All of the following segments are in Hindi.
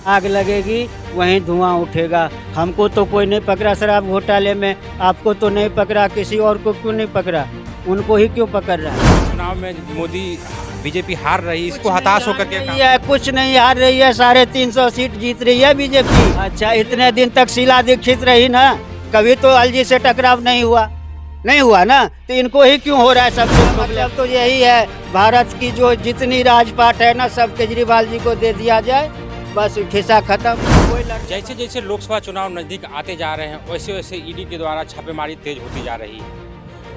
आग लगेगी वहीं धुआं उठेगा। हमको तो कोई नहीं पकड़ा शराब घोटाले में, आपको तो नहीं पकड़ा, किसी और को क्यों नहीं पकड़ा? उनको ही क्यों पकड़ रहा है? चुनाव में मोदी बीजेपी हार रही, इसको हताश होकर के कुछ नहीं हार रही है, 350 सीट जीत रही है बीजेपी। अच्छा, इतने दिन तक शीला दीक्षित रही ना, कभी तो अलजी से टकराव नहीं हुआ ना, तो इनको ही क्यों हो रहा है सबसे? मतलब तो यही है, भारत की जो जितनी राजपाट है ना, सब केजरीवाल जी को दे दिया जाए, बस खिस्सा खत्म। जैसे जैसे लोकसभा चुनाव नजदीक आते जा रहे हैं, वैसे वैसे ईडी के द्वारा छापेमारी तेज होती जा रही है।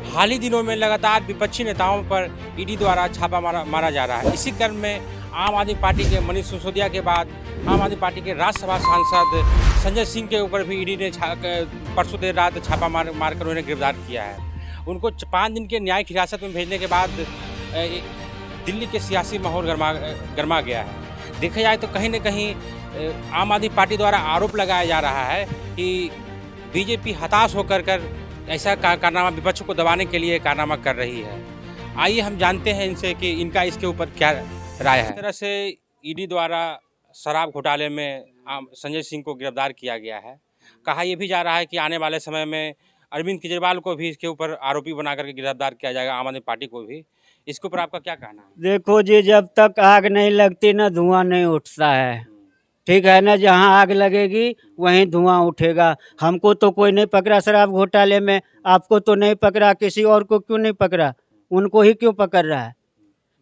हाल ही दिनों में लगातार विपक्षी नेताओं पर ईडी द्वारा छापा मारा जा रहा है। इसी क्रम में आम आदमी पार्टी के मनीष सिसोदिया के बाद आम आदमी पार्टी के राज्यसभा सांसद संजय सिंह के ऊपर भी ईडी ने परसों देर रात छापा मारकर उन्हें गिरफ्तार किया है। उनको 5 दिन के न्यायिक हिरासत में भेजने के बाद दिल्ली के सियासी माहौल गरमा गया है। देखा जाए तो कहीं न कहीं आम आदमी पार्टी द्वारा आरोप लगाया जा रहा है कि बीजेपी हताश होकर ऐसा कारनामा विपक्ष को दबाने के लिए कारनामा कर रही है। आइए हम जानते हैं इनसे कि इनका इसके ऊपर क्या राय है। इस तरह से ईडी द्वारा शराब घोटाले में संजय सिंह को गिरफ्तार किया गया है। कहा यह भी जा रहा है कि आने वाले समय में अरविंद केजरीवाल को भी इसके ऊपर आरोपी बना करके गिरफ्तार किया जाएगा, आम आदमी पार्टी को भी। इसके ऊपर आपका क्या कहना है? देखो जी, जब तक आग नहीं लगती ना, धुआं नहीं उठता है, ठीक है ना? जहाँ आग लगेगी वहीं धुआं उठेगा। हमको तो कोई नहीं पकड़ा शराब घोटाले में, आपको तो नहीं पकड़ा, किसी और को क्यों नहीं पकड़ा? उनको ही क्यों पकड़ रहा है?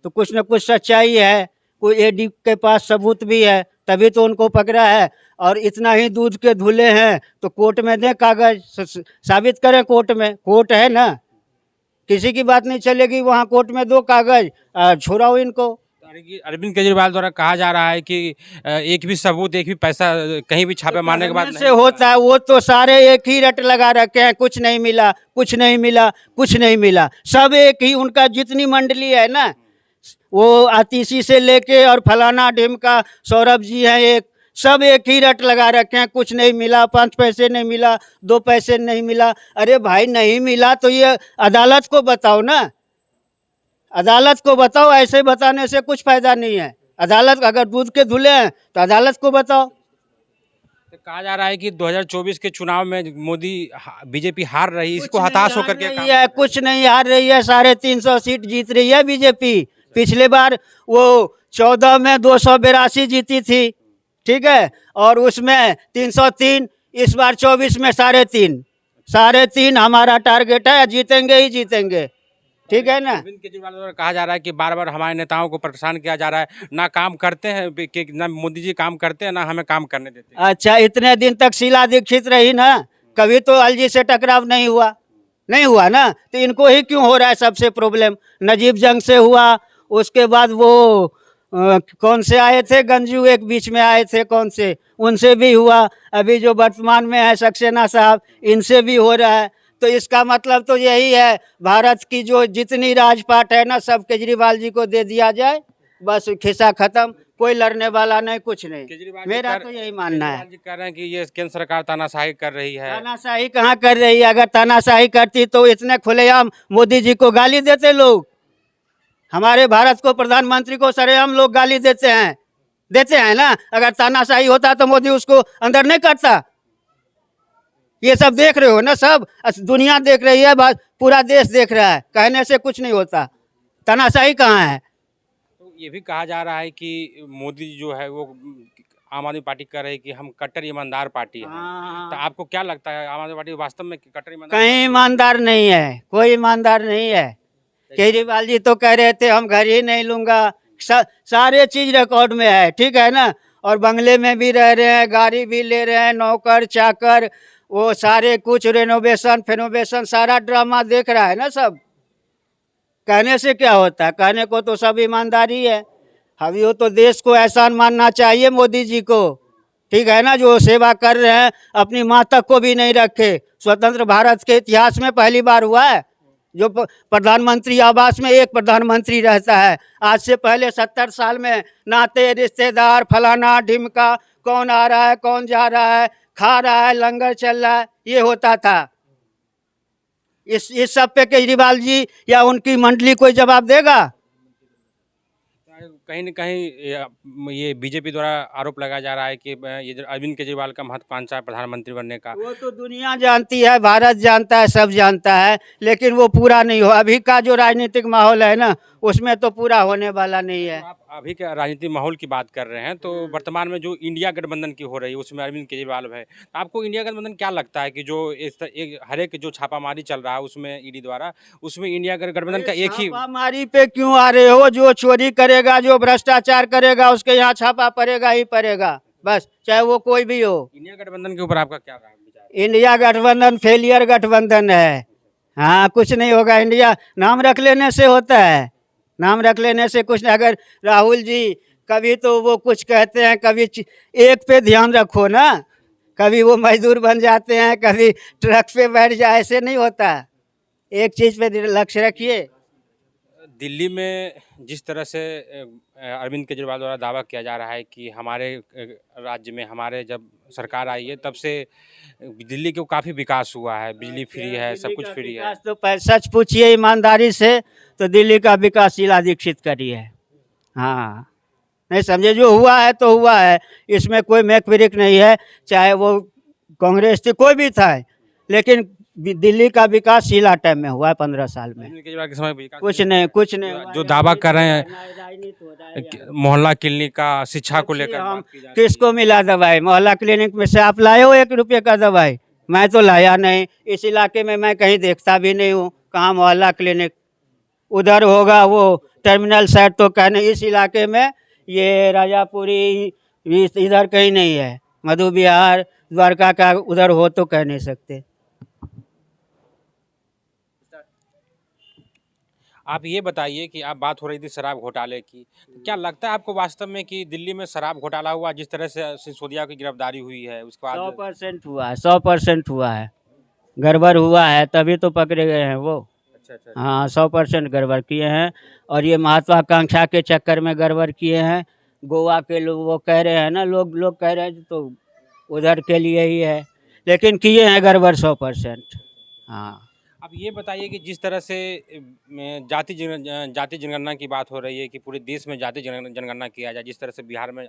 तो कुछ न कुछ सच्चाई है, कोई ईडी के पास सबूत भी है, तभी तो उनको पकड़ा है। और इतना ही दूध के धुले हैं तो कोर्ट में दें कागज, साबित करें कोर्ट में, कोर्ट है ना, किसी की बात नहीं चलेगी, वहाँ कोर्ट में दो कागज, छोड़ाओ इनको। अरविंद केजरीवाल द्वारा कहा जा रहा है कि एक भी सबूत, एक भी पैसा कहीं भी छापे मारने के बाद से होता है, वो तो सारे एक ही रट लगा रखे हैं, कुछ नहीं मिला, कुछ नहीं मिला, कुछ नहीं मिला, सब एक ही। उनका जितनी मंडली है ना, वो आतिशी से लेके और फलाना ढिमका सौरभ जी हैं, एक सब एक ही रट लगा रखे हैं, कुछ नहीं मिला, 5 पैसे नहीं मिला, 2 पैसे नहीं मिला। अरे भाई, नहीं मिला तो ये अदालत को बताओ ना, अदालत को बताओ, ऐसे बताने से कुछ फायदा नहीं है। अदालत, अगर दूध के धुले हैं तो अदालत को बताओ। तो कहा जा रहा है कि 2024 के चुनाव में मोदी बीजेपी हार रही, इसको हताश होकर के कुछ नहीं हार रही है, 350 सीट जीत रही है बीजेपी। पिछले बार वो 14 में 282 जीती थी, ठीक है, और उसमें 303, इस बार 24 में 3.5 हमारा टारगेट है, जीतेंगे ही जीतेंगे, ठीक है ना? अरविंद केजरीवाल द्वारा कहा जा रहा है कि बार बार हमारे नेताओं को परेशान किया जा रहा है, ना काम करते हैं, कि ना मोदी जी काम करते हैं, ना हमें काम करने देते हैं। अच्छा, इतने दिन तक शीला दीक्षित रही ना, कभी तो अलजी से टकराव नहीं हुआ ना, तो इनको ही क्यों हो रहा है सबसे प्रॉब्लम? नजीब जंग से हुआ, उसके बाद वो कौन से आए थे, गंजू एक बीच में आए थे, कौन से, उनसे भी हुआ। अभी जो वर्तमान में है सक्सेना साहब, इनसे भी हो रहा है। तो इसका मतलब तो यही है, भारत की जो जितनी राजपाट है ना, सब केजरीवाल जी को दे दिया जाए, बस खिस्सा खत्म, कोई लड़ने वाला नहीं, कुछ नहीं। मेरा तो यही मानना है। कह रहे हैं कि ये केंद्र सरकार तानाशाही कर रही है। तानाशाही कहाँ कर रही है? अगर तानाशाही करती तो इतने खुलेआम मोदी जी को गाली देते लोग। हमारे भारत को, प्रधानमंत्री को सरेआम लोग गाली देते हैं ना। अगर तानाशाही होता तो मोदी उसको अंदर नहीं करता। ये सब देख रहे हो ना, सब दुनिया देख रही है, पूरा देश देख रहा है, कहने से कुछ नहीं होता। तानाशाही कहाँ है? तो ये भी कहा जा रहा है कि मोदी जो है वो आम आदमी पार्टी कह रही है कि हम कट्टर ईमानदार पार्टी है। तो आपको क्या लगता है, आम आदमी पार्टी वास्तव में कट्टर ईमानदार? कहीं ईमानदार नहीं है, कोई ईमानदार नहीं है। केजरीवाल जी तो कह रहे थे हम घर ही नहीं लूंगा, सारे चीज रिकॉर्ड में है, ठीक है ना, और बंगले में भी रह रहे हैं, गाड़ी भी ले रहे हैं, नौकर चाकर, वो सारे कुछ रेनोवेशन फेनोवेशन, सारा ड्रामा देख रहा है ना सब। कहने से क्या होता है? कहने को तो सब ईमानदारी है। अभी वो तो देश को एहसान मानना चाहिए मोदी जी को, ठीक है ना, जो सेवा कर रहे हैं, अपनी माँ तक को भी नहीं रखे। स्वतंत्र भारत के इतिहास में पहली बार हुआ है जो प्रधानमंत्री आवास में एक प्रधानमंत्री रहता है। आज से पहले 70 साल में नाते रिश्तेदार फलाना ढिमका, कौन आ रहा है, कौन जा रहा है, खा रहा है, लंगर चल रहा है, ये होता था। इस सब पे केजरीवाल जी या उनकी मंडली कोई जवाब देगा? कहीं न कहीं ये बीजेपी द्वारा आरोप लगाया जा रहा है कि ये जो अरविंद केजरीवाल का महत्वाकांक्षा है प्रधानमंत्री बनने का। वो तो दुनिया जानती है, भारत जानता है, सब जानता है, लेकिन वो पूरा नहीं हो। अभी का जो राजनीतिक माहौल है ना, उसमें तो पूरा होने वाला नहीं है। तो आप अभी के राजनीतिक माहौल की बात कर रहे हैं, तो वर्तमान में जो इंडिया गठबंधन की हो रही है उसमें अरविंद केजरीवाल है। तो आपको इंडिया गठबंधन क्या लगता है कि जो एक हर एक जो छापामारी चल रहा है उसमें ईडी द्वारा, उसमें इंडिया गठबंधन का एक ही छापामारी पे क्यों आ रहे हो? जो चोरी करेगा, जो भ्रष्टाचार करेगा, उसके यहाँ छापा पड़ेगा ही पड़ेगा, बस, चाहे वो कोई भी हो। इंडिया गठबंधन के ऊपर आपका क्या विचार है? इंडिया गठबंधन फेलियर गठबंधन है। हाँ, कुछ नहीं होगा। इंडिया नाम रख लेने से होता है, नाम रख लेने से कुछ नहीं। अगर राहुल जी कभी तो वो कुछ कहते हैं, कभी एक पे ध्यान रखो ना, कभी वो मजदूर बन जाते हैं, कभी ट्रक पे बैठ जाए, ऐसे नहीं होता। एक चीज पे लक्ष्य रखिए। दिल्ली में जिस तरह से अरविंद केजरीवाल द्वारा दावा किया जा रहा है कि हमारे राज्य में हमारे जब सरकार आई है तब से दिल्ली को काफ़ी विकास हुआ है, बिजली फ्री है, सब कुछ फ्री है। तो सच पूछिए ईमानदारी से, तो दिल्ली का विकास शीला दीक्षित करी है। हाँ, नहीं समझे, जो हुआ है तो हुआ है, इसमें कोई मैकफिरिक नहीं है। चाहे वो कांग्रेस थी, कोई भी था, लेकिन दिल्ली का विकास शीला टाइम में हुआ है, 15 साल में। अरविंद केजरीवाल के समय विकास कुछ नहीं हुआ। जो दावा कर रहे हैं राजनीति हो रहा है। मोहल्ला क्लिनिक का, शिक्षा को लेकर हम बात की जा रही है। किसको मिला दवाई? मोहल्ला क्लिनिक में से आप लाए हो 1 रुपये का दवाई? मैं तो लाया नहीं। इस इलाके में मैं कहीं देखता भी नहीं हूँ। कहाँ मोहल्ला क्लिनिक? उधर होगा वो टर्मिनल साइड, तो कहने इस इलाके में ये राजापुरी इधर कहीं नहीं है। मधु विहार, द्वारका का उधर हो तो कह नहीं सकते। आप ये बताइए कि आप बात हो रही थी शराब घोटाले की, तो क्या लगता है आपको वास्तव में कि दिल्ली में शराब घोटाला हुआ, जिस तरह से सिसोदिया की गिरफ्तारी हुई है उसके बाद 100% हुआ है, 100% हुआ है। गड़बड़ हुआ है तभी तो पकड़े गए हैं वो। अच्छा हाँ, 100% गड़बड़ किए हैं, और ये महत्वाकांक्षा के चक्कर में गड़बड़ किए हैं। गोवा के लोग वो कह रहे हैं ना, लोग कह रहे हैं तो उधर के लिए ही है, लेकिन किए हैं गड़बड़ 100%। हाँ, अब ये बताइए कि जिस तरह से जाति जनगणना की बात हो रही है कि पूरे देश में जाति जनगणना किया जाए, जिस तरह से बिहार में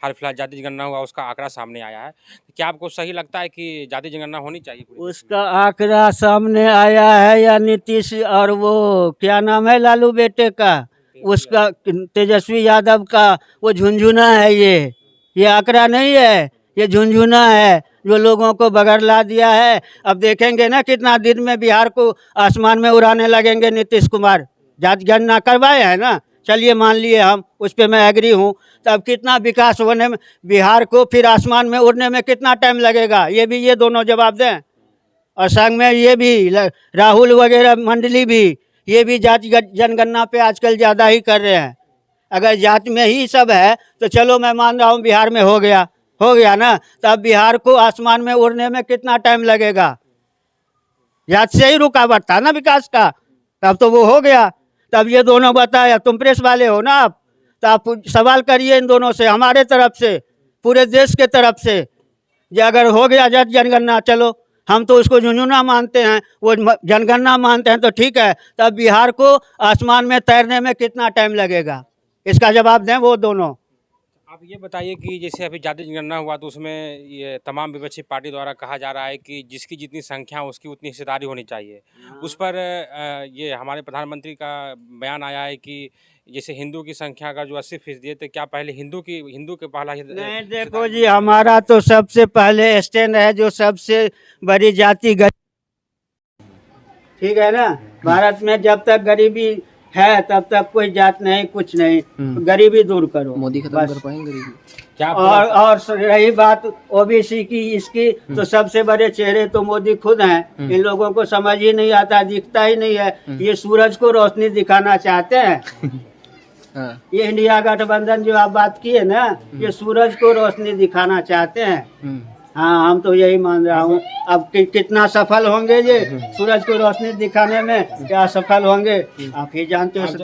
हाल फिलहाल जाति जनगणना हुआ उसका आंकड़ा सामने आया है, तो क्या आपको सही लगता है कि जाति जनगणना होनी चाहिए पूरे देश में? उसका आंकड़ा सामने आया है या नीतीश और वो क्या नाम है लालू बेटे का, उसका तेजस्वी यादव का, वो झुनझुना है। ये आंकड़ा नहीं है, ये झुनझुना है जो लोगों को बगरला दिया है। अब देखेंगे ना कितना दिन में बिहार को आसमान में उड़ाने लगेंगे नीतीश कुमार। जाति गणना करवाए हैं ना, चलिए मान लिए हम, उस पर मैं एग्री हूँ। तब कितना विकास होने में, बिहार को फिर आसमान में उड़ने में कितना टाइम लगेगा, ये दोनों जवाब दें। और संग में ये भी राहुल वगैरह मंडली भी, ये भी जाति जनगणना पे आजकल ज़्यादा ही कर रहे हैं। अगर जाति में ही सब है तो चलो मैं मान रहा हूँ बिहार में हो गया ना, तब बिहार को आसमान में उड़ने में कितना टाइम लगेगा? जाति से ही रुकावट था ना विकास का, तब तो वो हो गया। तब ये दोनों बताया, तुम प्रेस वाले हो ना आप, तो आप सवाल करिए इन दोनों से, हमारे तरफ से, पूरे देश के तरफ से। ये अगर हो गया जाति जनगणना, चलो हम तो उसको झुनझुना मानते हैं, वो जनगणना मानते हैं, तो ठीक है, तब बिहार को आसमान में तैरने में कितना टाइम लगेगा? इसका जवाब दें वो दोनों। आप ये बताइए कि जैसे अभी जाति जनगणना हुआ तो उसमें ये तमाम विपक्षी पार्टी द्वारा कहा जा रहा है कि जिसकी जितनी संख्या हो उसकी उतनी हिस्सेदारी होनी चाहिए। उस पर ये हमारे प्रधानमंत्री का बयान आया है कि जैसे हिंदू की संख्या का जो 80% है, तो क्या पहले हिंदू के पहला नहीं, देखो जी, हमारा तो सबसे पहले स्टैंड है जो सबसे बड़ी जाति ठीक है ना। भारत में जब तक गरीबी है तब तक कोई जात नहीं, कुछ नहीं। गरीबी दूर करो, मोदी खत्म कर पाएंगे गरीबी? क्या और रही बात ओबीसी की, इसकी तो सबसे बड़े चेहरे तो मोदी खुद हैं। इन लोगों को समझ ही नहीं आता, दिखता ही नहीं है। ये सूरज को रोशनी दिखाना चाहते हैं। ये इंडिया गठबंधन जो आप बात की है ना, ये सूरज को रोशनी दिखाना चाहते हैं। हाँ, हम तो यही मान रहा हूँ। अब कितना सफल होंगे ये सूरज को रोशनी दिखाने में, क्या सफल होंगे आप ही जानते हो।